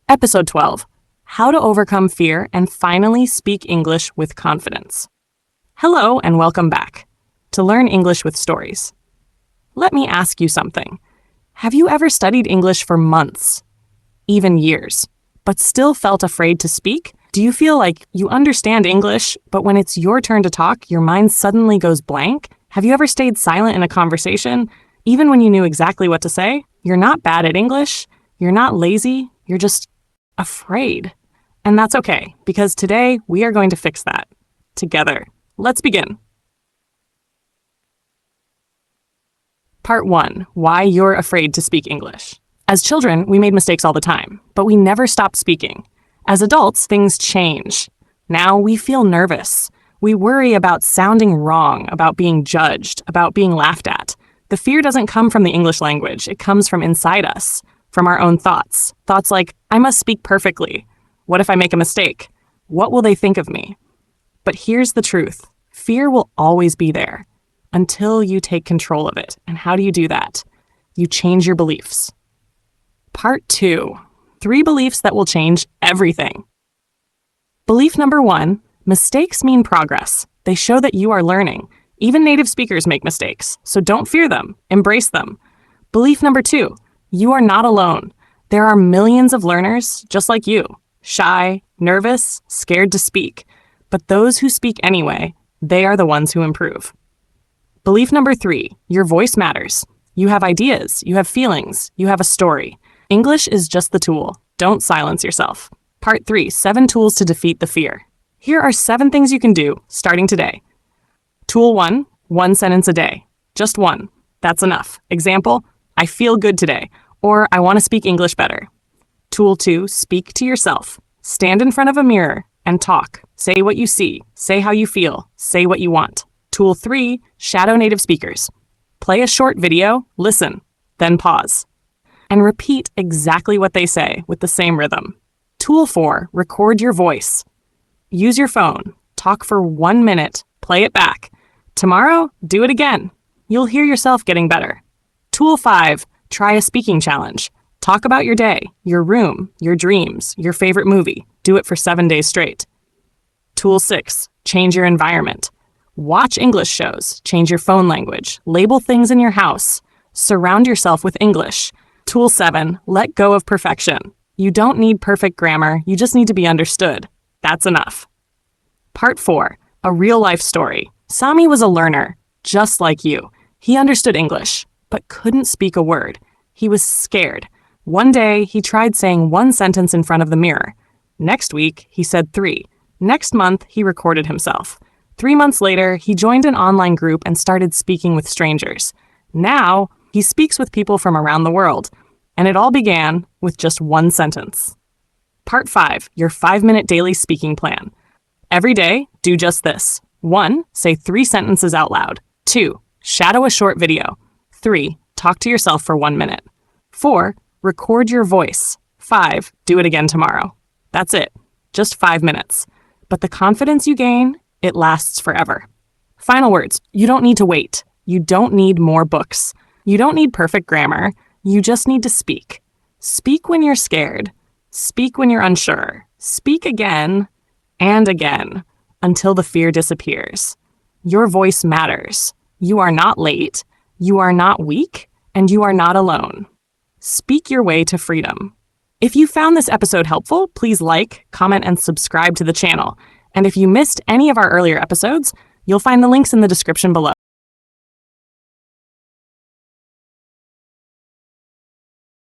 Episode 12, How to Overcome Fear and Finally Speak English with Confidence. Hello and welcome back to Learn English with Stories. Let me ask you something. Have you ever studied English for months, even years, but still felt afraid to speak? Do you feel like you understand English, but when it's your turn to talk, your mind suddenly goes blank? Have you ever stayed silent in a conversation, even when you knew exactly what to say? You're not bad at English. You're not lazy. You're just afraid. And that's okay, because today we are going to fix that together. Let's begin. Part 1. Why you're afraid to speak English. As children, we made mistakes all the time, but we never stopped speaking. As adults, things change. Now we feel nervous. We worry about sounding wrong, about being judged, about being laughed at. The fear doesn't come from the English language. It comes from inside us, from our own thoughts. Thoughts like, I must speak perfectly. What if I make a mistake? What will they think of me? But here's the truth. Fear will always be there until you take control of it. And how do you do that? You change your beliefs. Part 2. 3 beliefs that will change everything. Belief number 1, mistakes mean progress. They show that you are learning. Even native speakers make mistakes, so don't fear them. Embrace them. Belief number 2, you are not alone. There are millions of learners just like you, shy, nervous, scared to speak. But those who speak anyway, they are the ones who improve. Belief number 3, your voice matters. You have ideas, you have feelings, you have a story. English is just the tool. Don't silence yourself. Part 3, 7 tools to defeat the fear. Here are 7 things you can do starting today. Tool 1, 1 sentence a day. Just 1. That's enough. Example, I feel good today, or I want to speak English better. Tool 2, speak to yourself. Stand in front of a mirror and talk. Say what you see. Say how you feel. Say what you want. Tool 3, shadow native speakers. Play a short video, listen, then pause, and repeat exactly what they say with the same rhythm. Tool 4, record your voice. Use your phone. Talk for 1 minute. Play it back. Tomorrow, do it again. You'll hear yourself getting better. Tool 5, try a speaking challenge. Talk about your day, your room, your dreams, your favorite movie. Do it for 7 days straight. Tool 6, change your environment. Watch English shows. Change your phone language. Label things in your house. Surround yourself with English. Tool 7, let go of perfection. You don't need perfect grammar. You just need to be understood. That's enough. Part 4, a real-life story. Sami was a learner, just like you. He understood English, but couldn't speak a word. He was scared. One day, he tried saying 1 sentence in front of the mirror. Next week, he said 3. Next month, he recorded himself. 3 months later, he joined an online group and started speaking with strangers. Now, he speaks with people from around the world. And it all began with just 1 sentence. Part 5, your 5-minute daily speaking plan. Every day, do just this. 1, say 3 sentences out loud. 2, shadow a short video. 3, talk to yourself for 1 minute. 4, record your voice. 5, do it again tomorrow. That's it. Just 5 minutes. But the confidence you gain, it lasts forever. Final words, you don't need to wait. You don't need more books. You don't need perfect grammar. You just need to speak. Speak when you're scared. Speak when you're unsure. Speak again and again until the fear disappears. Your voice matters. You are not late. You are not weak. And you are not alone. Speak your way to freedom. If you found this episode helpful, please like, comment, and subscribe to the channel. And if you missed any of our earlier episodes, you'll find the links in the description below.